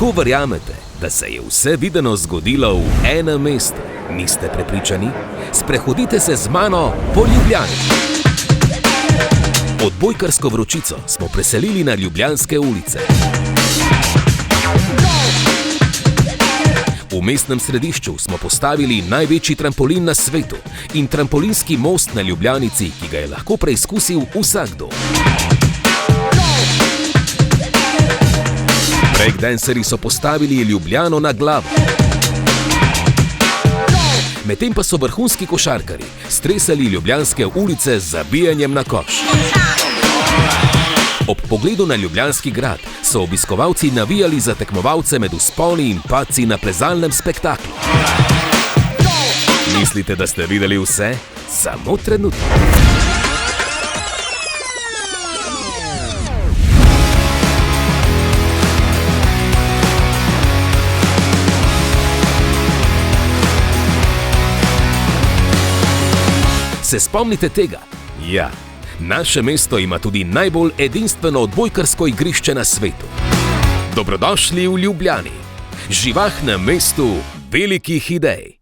Lahko verjamete, da se je vse videno zgodilo v enem mestu. Niste prepričani? Sprehodite se z mano po Ljubljani. Odbojkarsko vročico smo preselili na ljubljanske ulice. V mestnem središču smo postavili največji trampolin na svetu in trampolinski most na Ljubljanici, ki ga je lahko preizkusil vsakdo. Breakdancerji so postavili Ljubljano na glavo. Medtem pa so vrhunski košarkarji stresali ljubljanske ulice z zabijanjem na koš. Ob pogledu na Ljubljanski grad so obiskovalci navijali za tekmovalce med vzponi in padci na plezalnem spektaklu. Mislite, da ste videli vse? Samo trenutek. Se spomnite tega? Ja, naše mesto ima tudi najbolj edinstveno odbojkarsko igrišče na svetu. Dobrodošli v Ljubljani, živahnem mestu velikih idej.